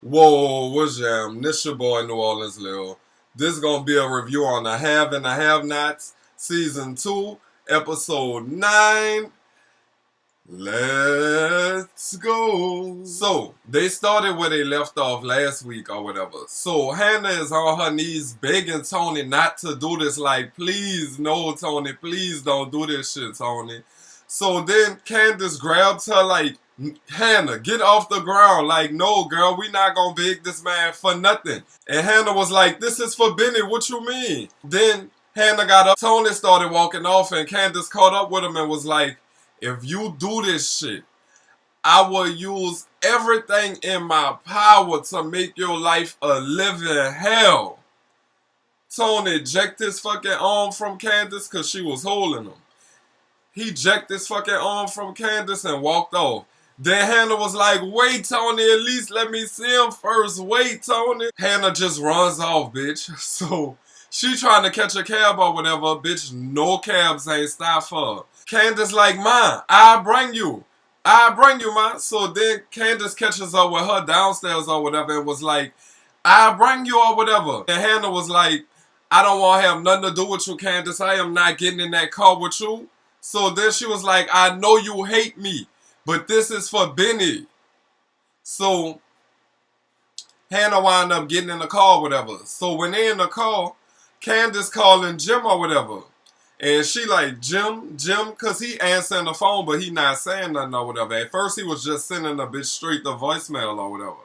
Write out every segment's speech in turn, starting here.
Whoa, what's jam? This your boy NewOrleansLil. This is gonna be a review on the Have and the Have-Nots, Season 2, Episode 9. Let's go. So, they started where they left off last week or whatever. So, Hannah is on her knees begging Tony not to do this. Like, please, no, Tony, please don't do this shit, Tony. So then Candace grabs her like, Hannah, get off the ground. Like, no, girl, we not gonna beg this man for nothing. And Hannah was like, this is for Benny, what you mean? Then Hannah got up, Tony started walking off, and Candace caught up with him and was like, if you do this shit, I will use everything in my power to make your life a living hell. Tony ejected his fucking arm from Candace because she was holding him. He jacked his fucking arm from Candace and walked off. Then Hannah was like, wait, Tony, at least let me see him first. Wait, Tony. Hannah just runs off, bitch. So she trying to catch a cab or whatever. Bitch, no cabs ain't stop for her. Candace like, ma, I'll bring you, ma. So then Candace catches up with her downstairs or whatever and was like, I'll bring you or whatever. And Hannah was like, I don't want to have nothing to do with you, Candace. I am not getting in that car with you. So then she was like, I know you hate me, but this is for Benny. So Hannah wound up getting in the car or whatever. So when they in the car, Candace calling Jim or whatever. And she like, Jim, because he answering the phone, but he not saying nothing or whatever. At first he was just sending a bitch straight to voicemail or whatever.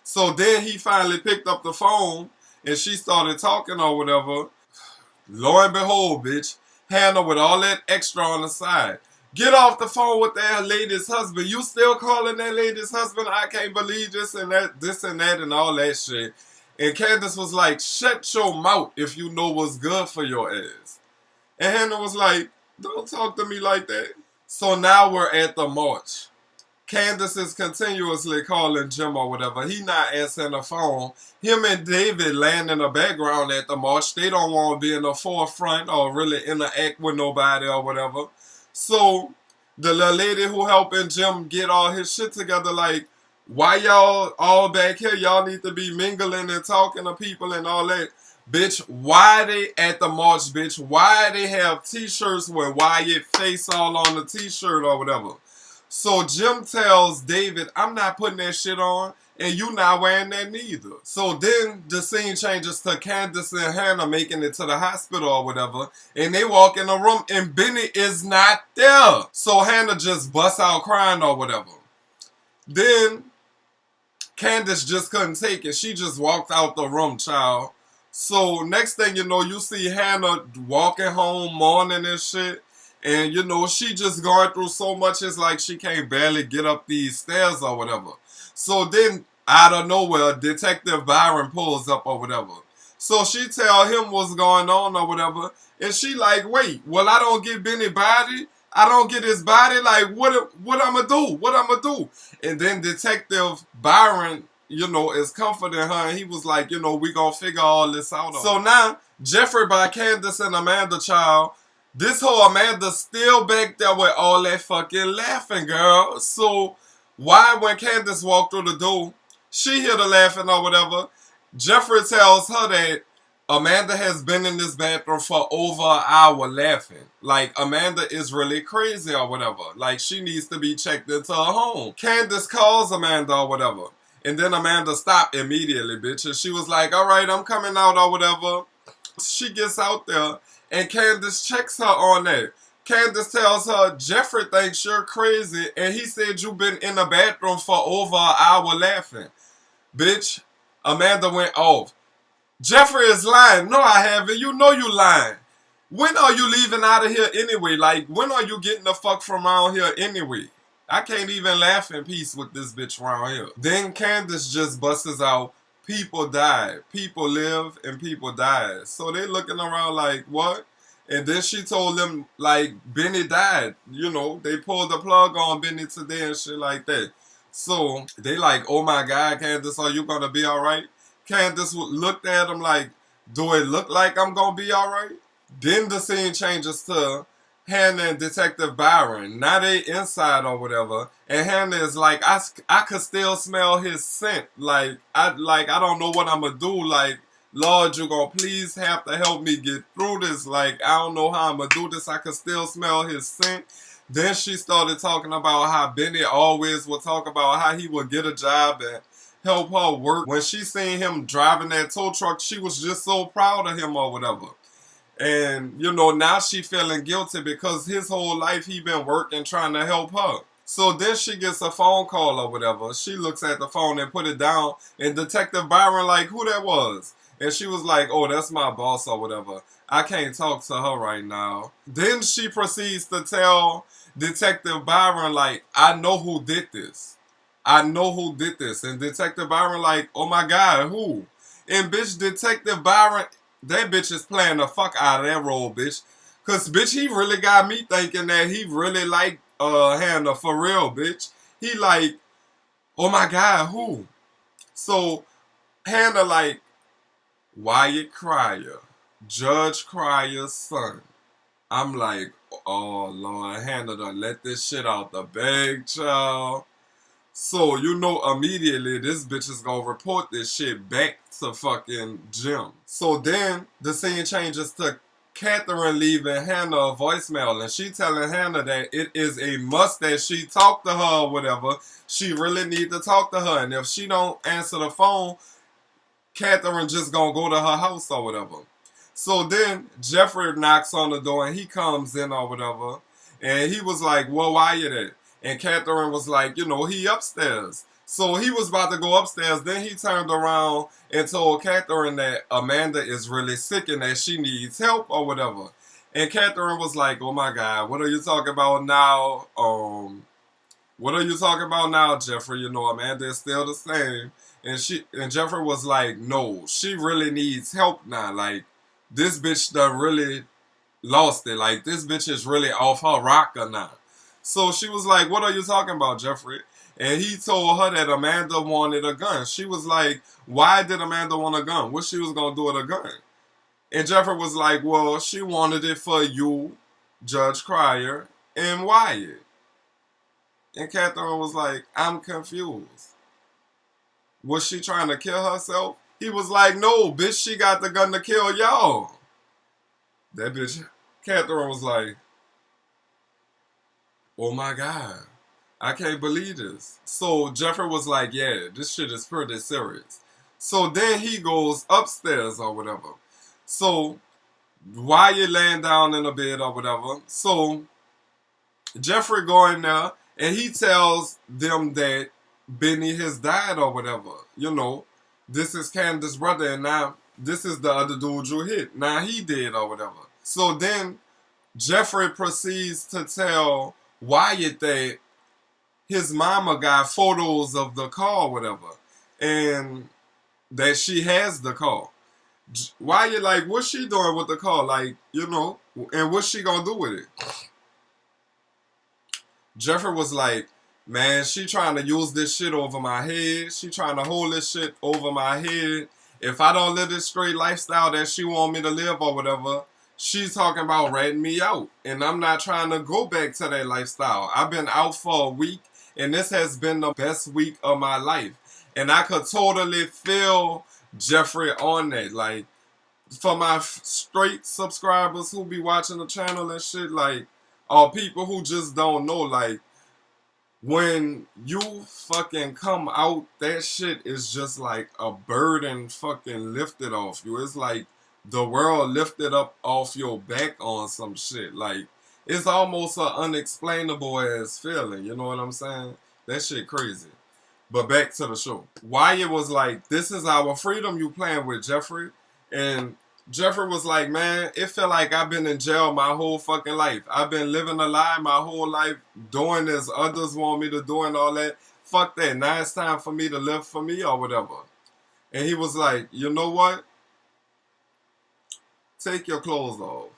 So then he finally picked up the phone and she started talking or whatever. Lo and behold, bitch, Hannah with all that extra on the side. Get off the phone with that lady's husband. You still calling that lady's husband? I can't believe this and that and all that shit. And Candace was like, shut your mouth if you know what's good for your ass. And Hannah was like, don't talk to me like that. So now we're at the march. Candace is continuously calling Jim or whatever. He not answering the phone. Him and David laying in the background at the march. They don't want to be in the forefront or really interact with nobody or whatever. So the little lady who helping Jim get all his shit together, like, why y'all all back here? Y'all need to be mingling and talking to people and all that. Bitch, why they at the march, bitch? Why they have t-shirts with Wyatt face all on the t-shirt or whatever? So Jim tells David, I'm not putting that shit on, and you not wearing that neither. So then the scene changes to Candace and Hannah making it to the hospital or whatever, and they walk in the room, and Benny is not there. So Hannah just busts out crying or whatever. Then Candace just couldn't take it. She just walked out the room, child. So next thing you know, you see Hannah walking home mourning and shit. And, you know, she just going through so much, it's like she can't barely get up these stairs or whatever. So then, out of nowhere, Detective Byron pulls up or whatever. So she tell him what's going on or whatever. And she like, wait, well, I don't get Benny body? I don't get his body? Like, what I'm going to do? What I'm going to do? And then Detective Byron, you know, is comforting her. And he was like, you know, we going to figure all this out. So now, Jeffrey by Candace and Amanda, child. This whole Amanda still back there with all that fucking laughing, girl. So why when Candace walked through the door, she hear the laughing or whatever. Jeffrey tells her that Amanda has been in this bathroom for over an hour laughing. Like, Amanda is really crazy or whatever. Like, she needs to be checked into her home. Candace calls Amanda or whatever. And then Amanda stopped immediately, bitch. And she was like, all right, I'm coming out or whatever. She gets out there. And Candace checks her on that. Candace tells her, Jeffrey thinks you're crazy, and he said you've been in the bathroom for over an hour laughing. Bitch, Amanda went off. Jeffrey is lying. No, I haven't. You know you lying. When are you leaving out of here anyway? Like, when are you getting the fuck from around here anyway? I can't even laugh in peace with this bitch around here. Then Candace just busts out, people died. People live and people die. So they looking around like, what? And then she told them, like, Benny died. You know, they pulled the plug on Benny today and shit like that. So they like, oh my God, Candace, are you going to be all right? Candace looked at him like, do it look like I'm going to be all right? Then the scene changes to Hannah and Detective Byron. Now they inside or whatever, and Hannah is like, I could still smell his scent. Like I don't know what I'm gonna do. Like, Lord, you gonna please have to help me get through this. Like, I don't know how I'm gonna do this. I could still smell his scent. Then she started talking about how Benny always would talk about how he would get a job and help her work. When she seen him driving that tow truck, she was just so proud of him or whatever. And, you know, now she feeling guilty because his whole life he been working trying to help her. So then she gets a phone call or whatever. She looks at the phone and put it down. And Detective Byron like, who that was? And she was like, oh, that's my boss or whatever. I can't talk to her right now. Then she proceeds to tell Detective Byron like, I know who did this. I know who did this. And Detective Byron like, oh my God, who? And bitch, Detective Byron, that bitch is playing the fuck out of that role, bitch. Cause bitch, he really got me thinking that he really like Hannah for real, bitch. He like, oh my God, who? So Hannah like, Wyatt Cryer, Judge Cryer's son. I'm like, oh Lord, Hannah done let this shit out the bag, child. So, you know, immediately this bitch is gonna report this shit back to fucking Jim. So then the scene changes to Catherine leaving Hannah a voicemail, and she telling Hannah that it is a must that she talk to her or whatever. She really need to talk to her, and if she don't answer the phone, Catherine just gonna go to her house or whatever. So then Jeffrey knocks on the door and he comes in or whatever, and he was like, well, why you there? And Catherine was like, you know, he upstairs. So he was about to go upstairs. Then he turned around and told Catherine that Amanda is really sick and that she needs help or whatever. And Catherine was like, oh my God, what are you talking about now? What are you talking about now, Jeffrey? You know, Amanda is still the same. And Jeffrey was like, no, she really needs help now. Like, this bitch done really lost it. Like, this bitch is really off her rocker now. So she was like, what are you talking about, Jeffrey? And he told her that Amanda wanted a gun. She was like, why did Amanda want a gun? What she was going to do with a gun? And Jeffrey was like, well, she wanted it for you, Judge Cryer, and Wyatt. And Catherine was like, I'm confused. Was she trying to kill herself? He was like, no, bitch, she got the gun to kill y'all. That bitch, Catherine was like, oh my God, I can't believe this. So Jeffrey was like, yeah, this shit is pretty serious. So then he goes upstairs or whatever. So Wyatt laying down in the bed or whatever. So Jeffrey go in there and he tells them that Benny has died or whatever. You know, this is Candace's brother and now this is the other dude you hit. Now he dead or whatever. So then Jeffrey proceeds to tell Wyatt that his mama got photos of the car or whatever, and that she has the car. Wyatt like, what's she doing with the car? Like, you know, and what's she gonna do with it? Jeffrey was like, man, she trying to use this shit over my head. She trying to hold this shit over my head. If I don't live this straight lifestyle that she want me to live or whatever, she's talking about ratting me out. And I'm not trying to go back to that lifestyle. I've been out for a week, and this has been the best week of my life. And I could totally feel Jeffrey on that. Like, for my straight subscribers who be watching the channel and shit, like, or people who just don't know, like, when you fucking come out, that shit is just like a burden fucking lifted off you. It's like the world lifted up off your back on some shit. Like, it's almost an unexplainable ass feeling. You know what I'm saying? That shit crazy. But back to the show. Wyatt was like, this is our freedom you playing with, Jeffrey. And Jeffrey was like, man, it felt like I've been in jail my whole fucking life. I've been living a lie my whole life, doing as others want me to do and all that. Fuck that. Now it's time for me to live for me or whatever. And he was like, you know what? Take your clothes off.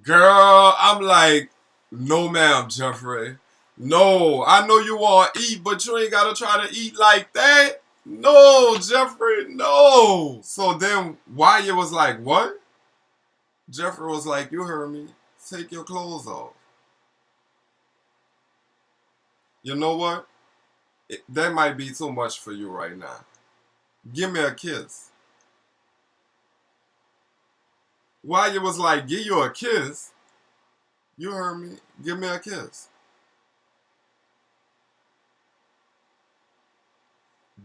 Girl, I'm like, no ma'am, Jeffrey. No, I know you want to eat, but you ain't got to try to eat like that. No, Jeffrey, no. So then Wyatt was like, what? Jeffrey was like, you heard me. take your clothes off. You know what? That might be too much for you right now. Give me a kiss. While you was like, give you a kiss, you heard me? Give me a kiss.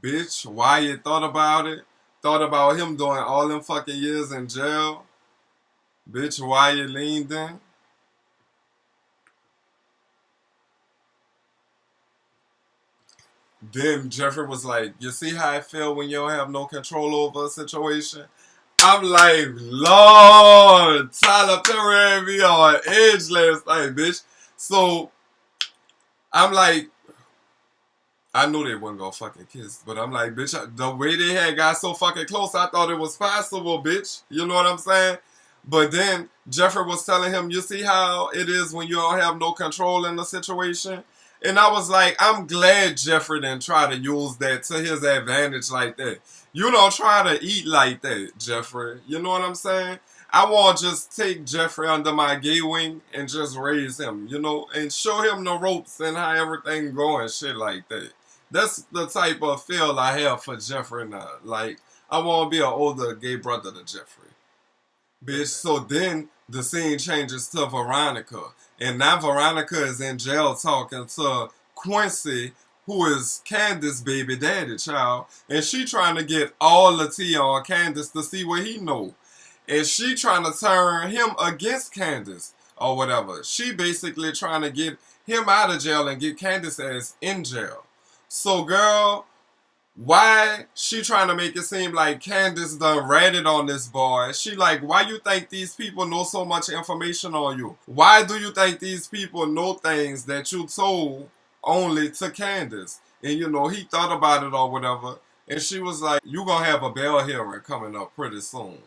Bitch, why you thought about it? Thought about him doing all them fucking years in jail? Bitch, why you leaned in? Then Jeffrey was like, you see how I feel when you don't have no control over a situation? I'm like, Lord, Tyler Perry had me on edge last night, bitch. So I'm like, I knew they wasn't gonna fucking kiss, but I'm like, bitch, the way they had got so fucking close, I thought it was possible, bitch. You know what I'm saying? But then Jeffrey was telling him, you see how it is when you don't have no control in the situation? And I was like, I'm glad Jeffrey didn't try to use that to his advantage like that. You don't try to eat like that, Jeffrey. You know what I'm saying? I want to just take Jeffrey under my gay wing and just raise him, you know, and show him the ropes and how everything going, shit like that. That's the type of feel I have for Jeffrey now. Like, I want to be an older gay brother to Jeffrey. Bitch, so then the scene changes to Veronica. And now Veronica is in jail talking to Quincy, who is Candace's baby daddy child. And she trying to get all the tea on Candace to see what he know. And she trying to turn him against Candace or whatever. She basically trying to get him out of jail and get Candace ass in jail. So girl, why she trying to make it seem like Candace done ratted on this boy? She like, why you think these people know so much information on you? Why do you think these people know things that you told only to Candace? And you know, he thought about it or whatever. And she was like, you gonna have a bail hearing coming up pretty soon.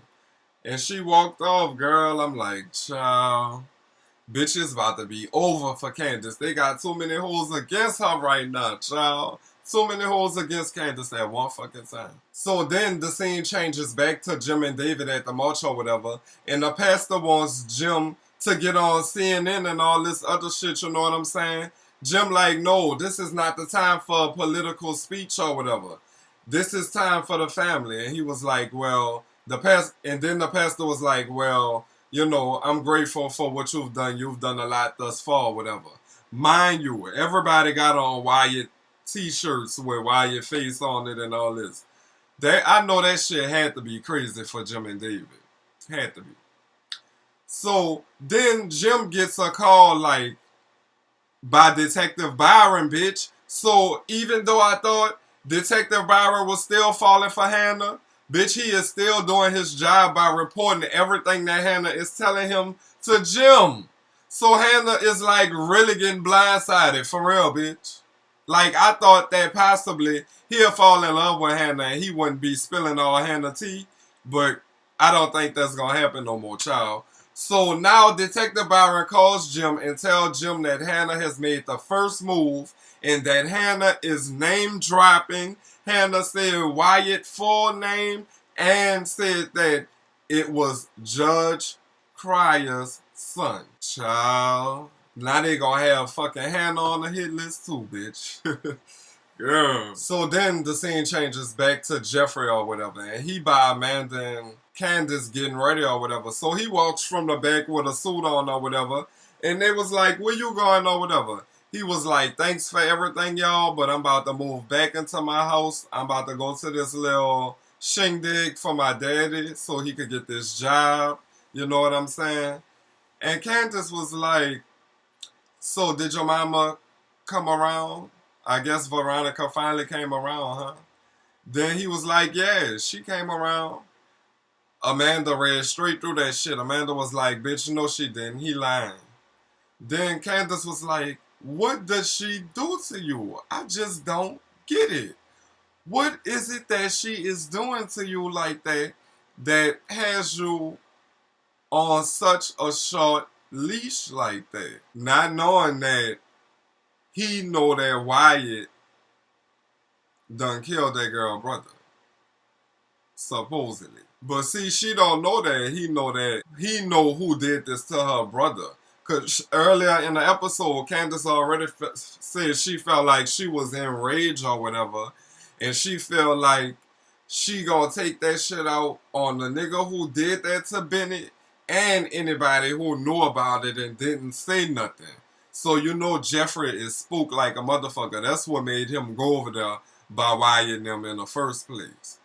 And she walked off, girl. I'm like, child, bitch, it's about to be over for Candace. They got too many hoes against her right now, child. So many hoes against Candace at one fucking time. So then the scene changes back to Jim and David at the march or whatever. And the pastor wants Jim to get on CNN and all this other shit, you know what I'm saying? Jim like, no, this is not the time for a political speech or whatever. This is time for the family. And he was like, well, and then the pastor was like, well, you know, I'm grateful for what you've done. You've done a lot thus far, whatever. Mind you, everybody got on Wyatt t-shirts with Wyatt face on it and all this. I know that shit had to be crazy for Jim and David. Had to be. So then Jim gets a call like by Detective Byron, bitch. So even though I thought Detective Byron was still falling for Hannah, bitch, he is still doing his job by reporting everything that Hannah is telling him to Jim. So Hannah is like really getting blindsided, for real, bitch. Like, I thought that possibly he'll fall in love with Hannah and he wouldn't be spilling all Hannah tea. But I don't think that's going to happen no more, child. So now Detective Byron calls Jim and tells Jim that Hannah has made the first move and that Hannah is name dropping. Hannah said Wyatt's full name and said that it was Judge Cryer's son. Child. Now they gonna have fucking Hannah on the hit list too, bitch. Yeah. So then the scene changes back to Jeffrey or whatever, and he by Amanda and Candace getting ready or whatever. So he walks from the back with a suit on or whatever, and they was like, where you going or whatever? He was like, thanks for everything, y'all, but I'm about to move back into my house. I'm about to go to this little shindig for my daddy so he could get this job. You know what I'm saying? And Candace was like, so did your mama come around? I guess Veronica finally came around, huh? Then he was like, yeah, she came around. Amanda read straight through that shit. Amanda was like, bitch, no she didn't. He lying. Then Candace was like, what does she do to you? I just don't get it. What is it that she is doing to you like that that has you on such a short leash like that? Not knowing that he know that Wyatt done killed that girl brother. Supposedly. But see, she don't know that. He know who did this to her brother. Because earlier in the episode, Candace already said she felt like she was enraged or whatever. And she felt like she gonna take that shit out on the nigga who did that to Bennett and anybody who knew about it and didn't say nothing. So you know Jeffrey is spooked like a motherfucker. That's what made him go over there by wiring them in the first place.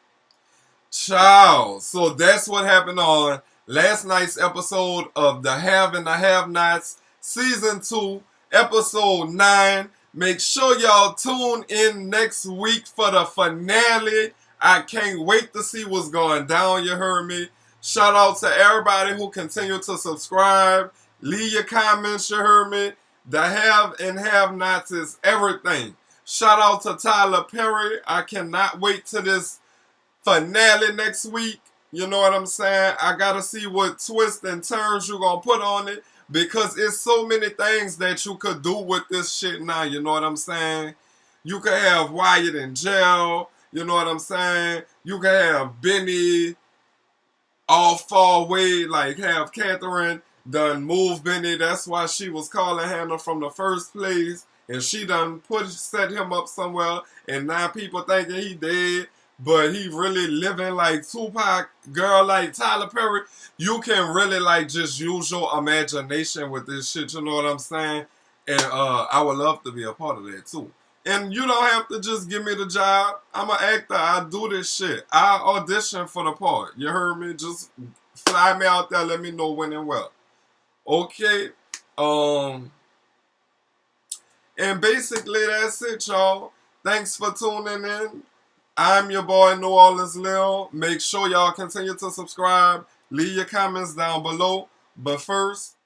Child. So that's what happened on last night's episode of The Have and the Have-Nots, Season 2, Episode 9. Make sure y'all tune in next week for the finale. I can't wait to see what's going down, you heard me? Shout out to everybody who continue to subscribe. Leave your comments, you heard me? The Have and Have-Nots is everything. Shout out to Tyler Perry. I cannot wait to this finale next week. You know what I'm saying? I gotta see what twists and turns you gonna put on it, because it's so many things that you could do with this shit now. You know what I'm saying? You could have Wyatt in jail. You know what I'm saying? You could have Benny all far away, like have Catherine done move Benny. That's why she was calling Hannah from the first place, and she done set him up somewhere, and now people thinking he dead. But he really living like Tupac, girl, like Tyler Perry. You can really like just use your imagination with this shit, you know what I'm saying? And I would love to be a part of that too. And you don't have to just give me the job. I'm an actor. I do this shit. I audition for the part. You heard me? Just fly me out there. Let me know when and where. Okay. And basically that's it, y'all. Thanks for tuning in. I'm your boy, NewOrleansLil. Make sure y'all continue to subscribe. Leave your comments down below. But first,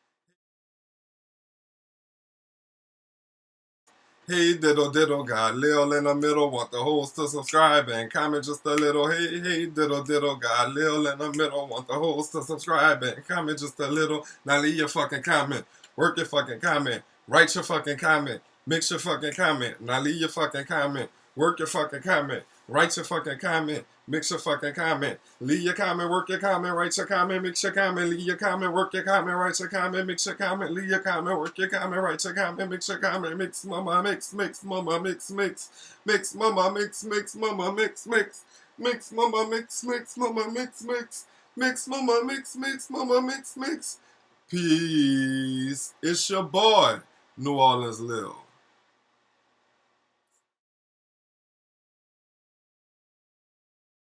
hey diddle diddle, got Lil in the middle. Want the hoes to subscribe and comment just a little. Hey diddle diddle, got Lil in the middle. Want the hoes to subscribe and comment just a little. Now leave your fucking comment. Work your fucking comment. Write your fucking comment. Mix your fucking comment. Now leave your fucking comment. Work your fucking comment. Write your fucking comment. Mix your fucking comment. Leave your comment. Work your comment. Write your comment. Mix your comment. Leave your comment. Work your comment. Write your comment. Mix your comment. Leave your comment. Work your comment. Write your comment. Mix your comment. Mix mama mix mama mix mix mama mix mama mix mix mama mix mama mix mama mix mama mix. Peace. It's your boy, NewOrleansLil.